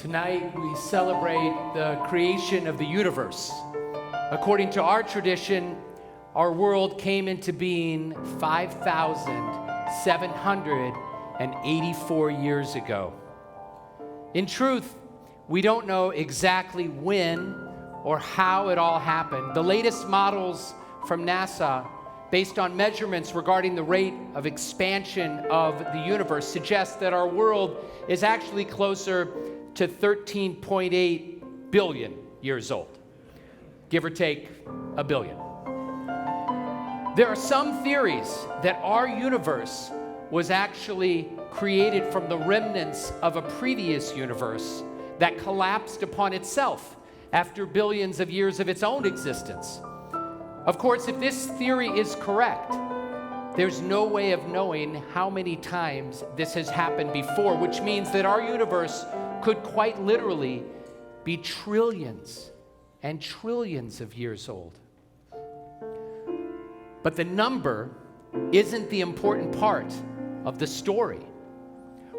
Tonight we celebrate the creation of the universe. According to our tradition, our world came into being 5,784 years ago. In truth, we don't know exactly when or how it all happened. The latest models from NASA, based on measurements regarding the rate of expansion of the universe, suggest that our world is actually closer to 13.8 billion years old, give or take a billion. There are some theories that our universe was actually created from the remnants of a previous universe that collapsed upon itself after billions of years of its own existence. Of course, if this theory is correct, there's no way of knowing how many times this has happened before, which means that our universe could quite literally be trillions and trillions of years old. But the number isn't the important part of the story.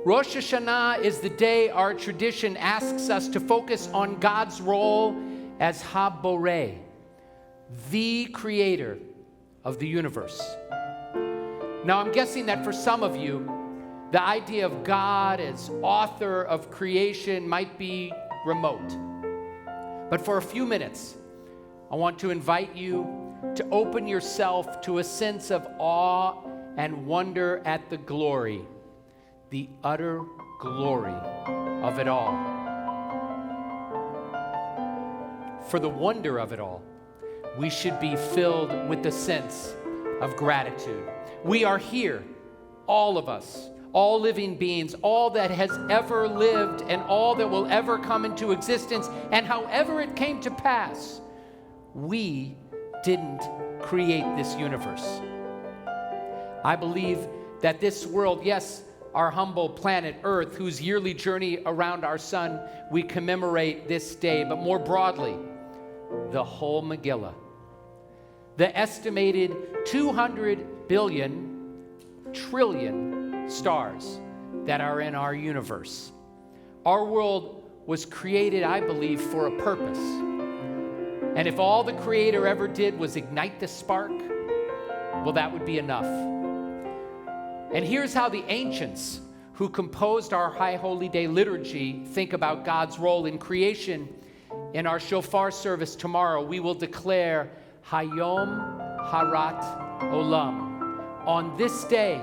Rosh Hashanah is the day our tradition asks us to focus on God's role as Ha-Borei, the creator of the universe. Now, I'm guessing that for some of you, the idea of God as author of creation might be remote. But for a few minutes, I want to invite you to open yourself to a sense of awe and wonder at the glory, the utter glory of it all. For the wonder of it all, we should be filled with the sense of gratitude. We are here, all of us, all living beings, all that has ever lived and all that will ever come into existence, and however it came to pass, we didn't create this universe. I believe that this world, yes, our humble planet Earth, whose yearly journey around our sun we commemorate this day, but more broadly, the whole Megillah, the estimated 200 billion trillion stars that are in our universe. Our world was created, I believe, for a purpose. And if all the Creator ever did was ignite the spark, well, that would be enough. And here's how the ancients who composed our High Holy Day liturgy think about God's role in creation. In our shofar service tomorrow, we will declare Hayom Harat Olam. On this day,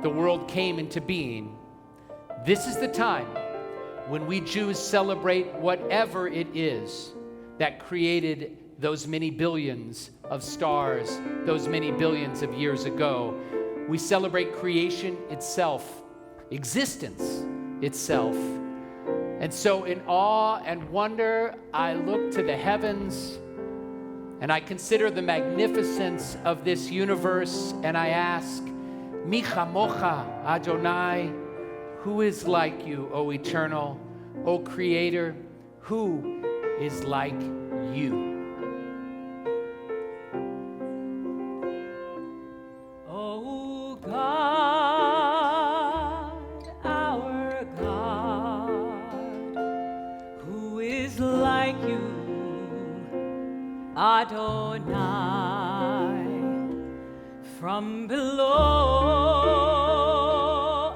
the world came into being. This is the time when we Jews celebrate whatever it is that created those many billions of stars, those many billions of years ago. We celebrate creation itself, existence itself. And so in awe and wonder, I look to the heavens and I consider the magnificence of this universe, and I ask, Mi chamocha, Adonai, who is like you, O Eternal, O Creator, who is like you? O God, our God, who is like you, Adonai, from below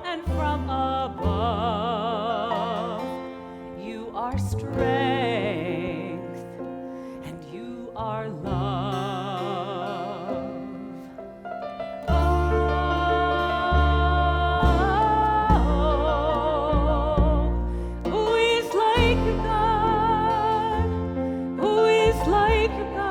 and from above, you are strength and you are love. Oh, who is like you, God? Who is like you, God?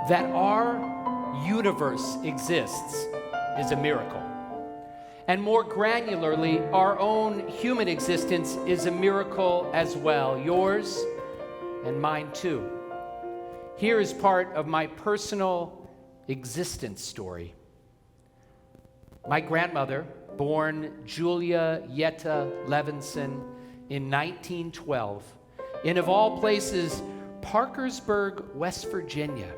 That our universe exists is a miracle. And more granularly, our own human existence is a miracle as well, yours and mine too. Here is part of my personal existence story. My grandmother born Julia Yetta Levinson in 1912 in, of all places, Parkersburg, West Virginia.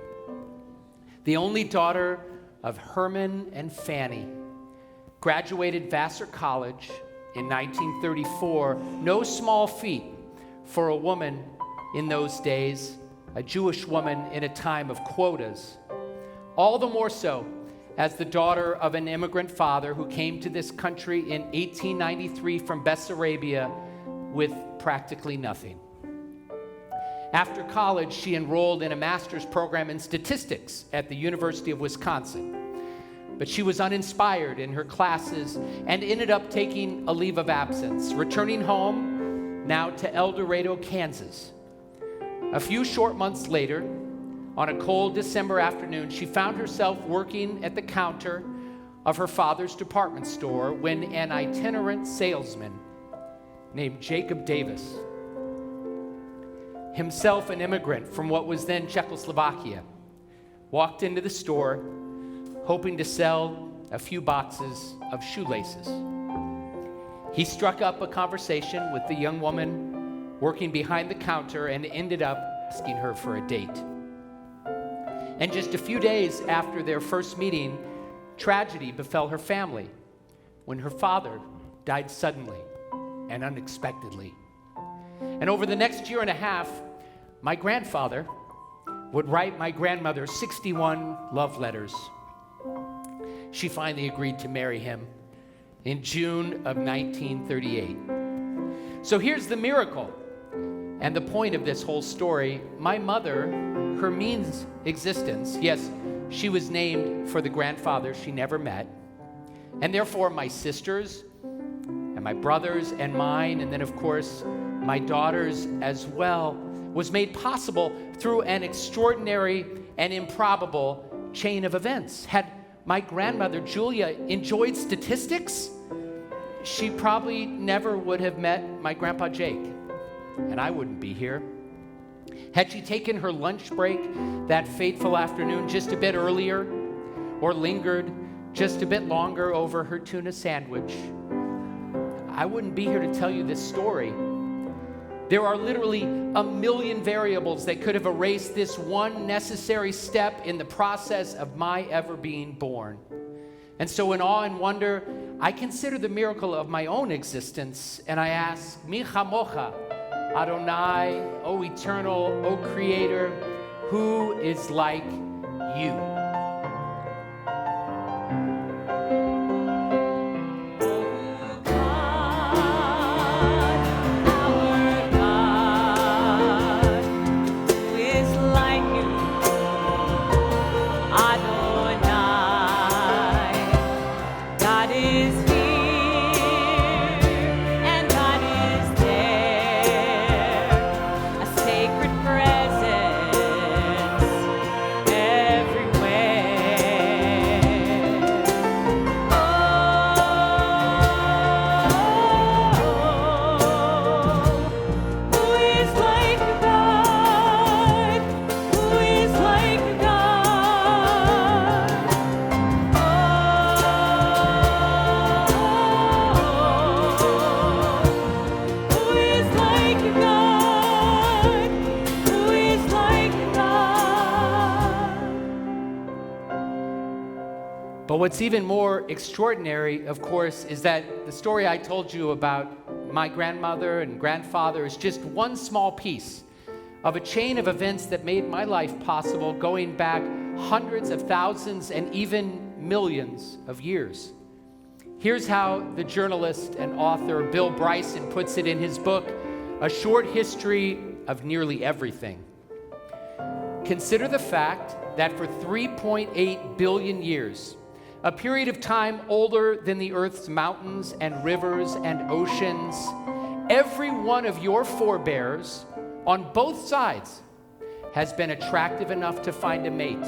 The only daughter of Herman and Fanny, graduated Vassar College in 1934, no small feat for a woman in those days, a Jewish woman in a time of quotas. All the more so as the daughter of an immigrant father who came to this country in 1893 from Bessarabia with practically nothing. After college, she enrolled in a master's program in statistics at the University of Wisconsin. But she was uninspired in her classes and ended up taking a leave of absence, returning home now to El Dorado, Kansas. A few short months later, on a cold December afternoon, she found herself working at the counter of her father's department store when an itinerant salesman named Jacob Davis, himself an immigrant from what was then Czechoslovakia, walked into the store hoping to sell a few boxes of shoelaces. He struck up a conversation with the young woman working behind the counter and ended up asking her for a date. And just a few days after their first meeting, tragedy befell her family when her father died suddenly and unexpectedly. And over the next year and a half, my grandfather would write my grandmother 61 love letters. She finally agreed to marry him in June of 1938. So here's the miracle and the point of this whole story. My mother, her means existence, yes, she was named for the grandfather she never met, and therefore my sisters and my brothers and mine, and then of course my daughters as well, was made possible through an extraordinary and improbable chain of events. Had my grandmother Julia enjoyed statistics, she probably never would have met my grandpa Jake, and I wouldn't be here. Had she taken her lunch break that fateful afternoon just a bit earlier, or lingered just a bit longer over her tuna sandwich, I wouldn't be here to tell you this story. There are literally a million variables that could have erased this one necessary step in the process of my ever being born. And so in awe and wonder, I consider the miracle of my own existence, and I ask, Mi chamocha, Adonai, O Eternal, O Creator, who is like you? But what's even more extraordinary, of course, is that the story I told you about my grandmother and grandfather is just one small piece of a chain of events that made my life possible, going back hundreds of thousands and even millions of years. Here's how the journalist and author Bill Bryson puts it in his book, A Short History of Nearly Everything. Consider the fact that for 3.8 billion years, a period of time older than the Earth's mountains and rivers and oceans, every one of your forebears on both sides has been attractive enough to find a mate,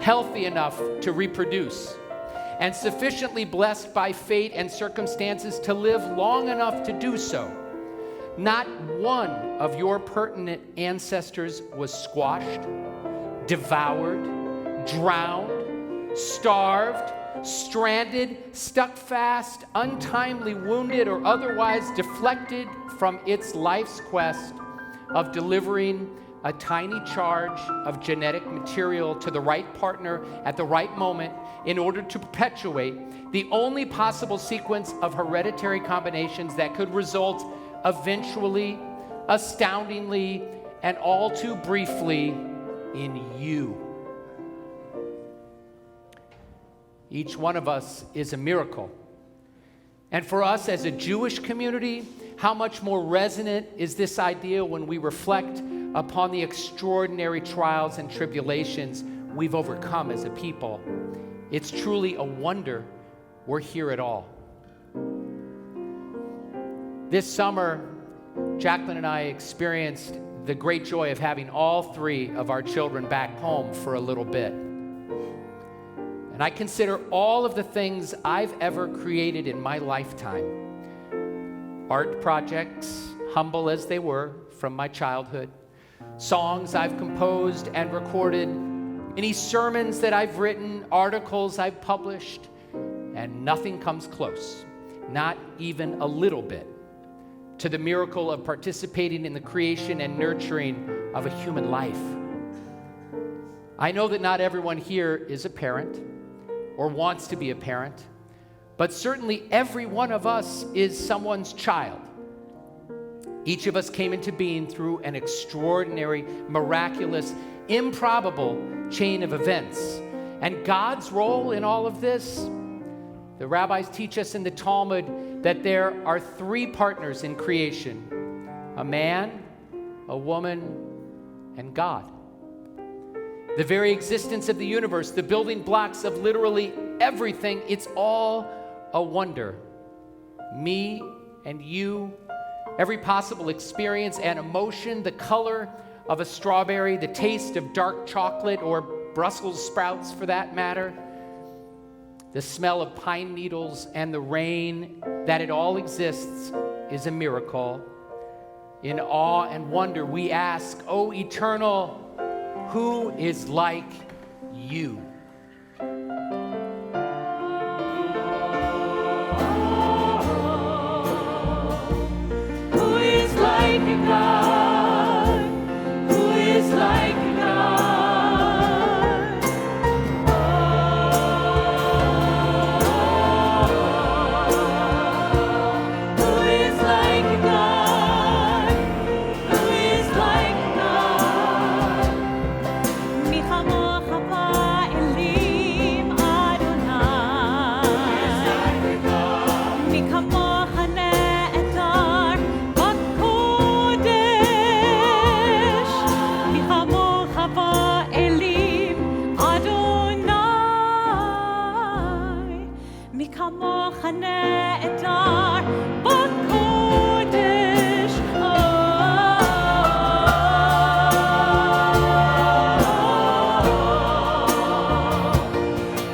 healthy enough to reproduce, and sufficiently blessed by fate and circumstances to live long enough to do so. Not one of your pertinent ancestors was squashed, devoured, drowned, starved, stranded, stuck fast, untimely wounded, or otherwise deflected from its life's quest of delivering a tiny charge of genetic material to the right partner at the right moment in order to perpetuate the only possible sequence of hereditary combinations that could result eventually, astoundingly, and all too briefly in you. Each one of us is a miracle. And for us as a Jewish community, how much more resonant is this idea when we reflect upon the extraordinary trials and tribulations we've overcome as a people. It's truly a wonder we're here at all. This summer, Jacqueline and I experienced the great joy of having all three of our children back home for a little bit. And I consider all of the things I've ever created in my lifetime, art projects, humble as they were from my childhood, songs I've composed and recorded, any sermons that I've written, articles I've published, and nothing comes close, not even a little bit, to the miracle of participating in the creation and nurturing of a human life. I know that not everyone here is a parent or wants to be a parent, but certainly every one of us is someone's child. Each of us came into being through an extraordinary, miraculous, improbable chain of events. And God's role in all of this, the rabbis teach us in the Talmud that there are three partners in creation: a man, a woman, and God. The very existence of the universe, the building blocks of literally everything, it's all a wonder. Me and you, every possible experience and emotion, the color of a strawberry, the taste of dark chocolate or Brussels sprouts for that matter, the smell of pine needles and the rain, that it all exists is a miracle. In awe and wonder, we ask, O Eternal, who is like you? Who is like a God? Who is like a God? Who is like a God? Who is like a God? Mi chamocha ba'elim Adonai. Mi kamocha ne'etar b'kodesh. Mi chamocha ba'elim Adonai. Mi kamocha ne'etar b'kodesh.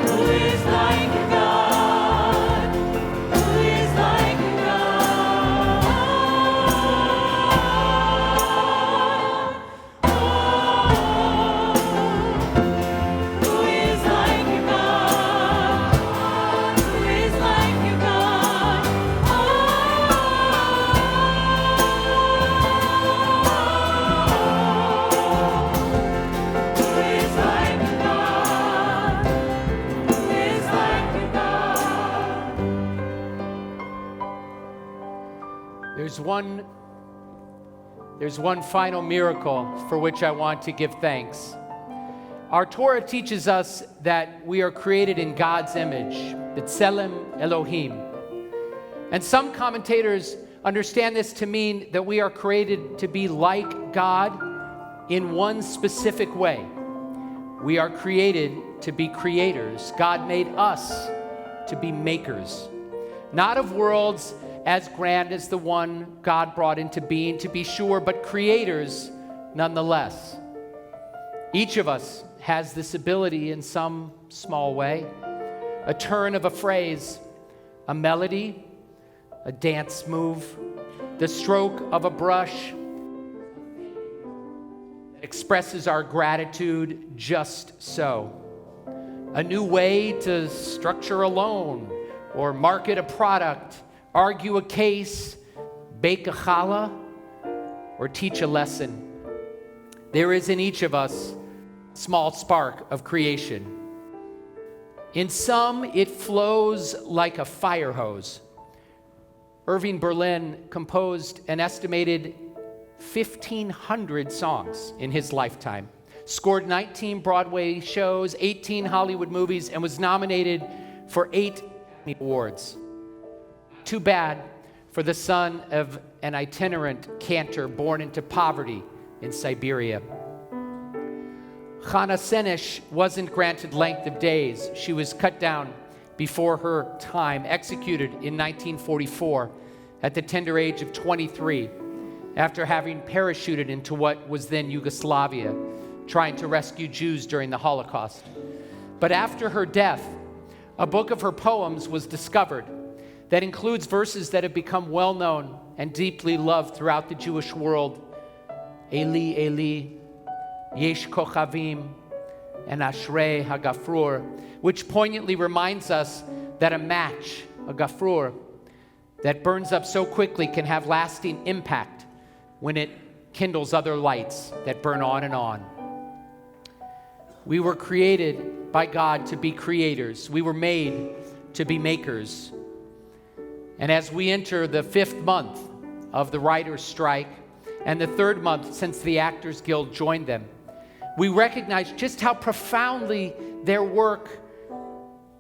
Who is like a God? Who is like a God? Who is like a God? Who is like a God? Who is like a God? Who is like a God? There's one final miracle for which I want to give thanks. Our Torah teaches us that we are created in God's image, B'Tselem Elohim. And some commentators understand this to mean that we are created to be like God in one specific way. We are created to be creators. God made us to be makers, not of worlds as grand as the one God brought into being, to be sure, but creators nonetheless. Each of us has this ability in some small way. A turn of a phrase, a melody, a dance move, the stroke of a brush that expresses our gratitude just so. a new way to structure a loan or market a product, argue a case, bake a challah, or teach a lesson. There is in each of us a small spark of creation. In some, it flows like a fire hose. Irving Berlin composed an estimated 1,500 songs in his lifetime, scored 19 Broadway shows, 18 Hollywood movies, and was nominated for 8 Academy Awards. Too bad for the son of an itinerant cantor born into poverty in Siberia. Chana Senesh wasn't granted length of days. She was cut down before her time, executed in 1944 at the tender age of 23, after having parachuted into what was then Yugoslavia, trying to rescue Jews during the Holocaust. But after her death, a book of her poems was discovered that includes verses that have become well known and deeply loved throughout the Jewish world. Eli, Eli, Yesh Kochavim, and Ashrei HaGafrur, which poignantly reminds us that a match, a gafrur, that burns up so quickly can have lasting impact when it kindles other lights that burn on and on. We were created by God to be creators. We were made to be makers. And as we enter the 5th month of the writer's strike and the 3rd month since the Actors Guild joined them, we recognize just how profoundly their work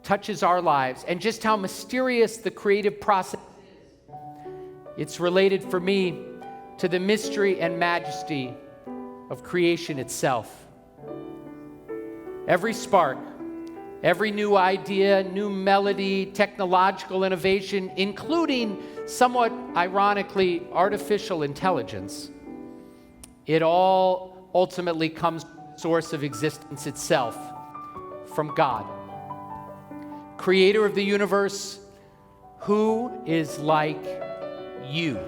touches our lives and just how mysterious the creative process is. It's related for me to the mystery and majesty of creation itself. Every spark, every new idea, new melody, technological innovation, including somewhat ironically artificial intelligence, it all ultimately comes from the source of existence itself, from God. Creator of the universe, who is like you?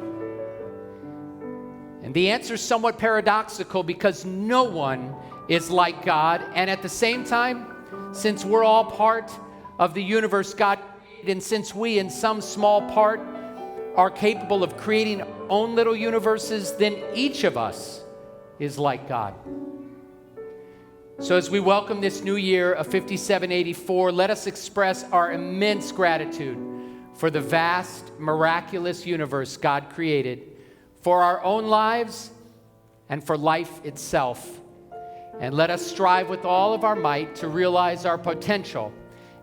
And the answer is somewhat paradoxical because no one is like God. And at the same time, since we're all part of the universe God created, and since we in some small part are capable of creating our own little universes, then each of us is like God. So as we welcome this new year of 5784, let us express our immense gratitude for the vast, miraculous universe God created, for our own lives, and for life itself. And let us strive with all of our might to realize our potential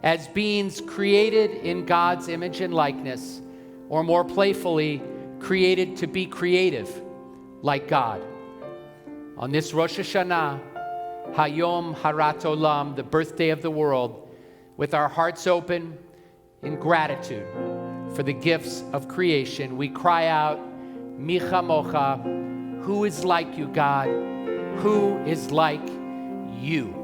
as beings created in God's image and likeness, or more playfully, created to be creative like God. On this Rosh Hashanah, Hayom Harat Olam, the birthday of the world, with our hearts open in gratitude for the gifts of creation, we cry out, Mi chamocha, who is like you, God? Who is like you?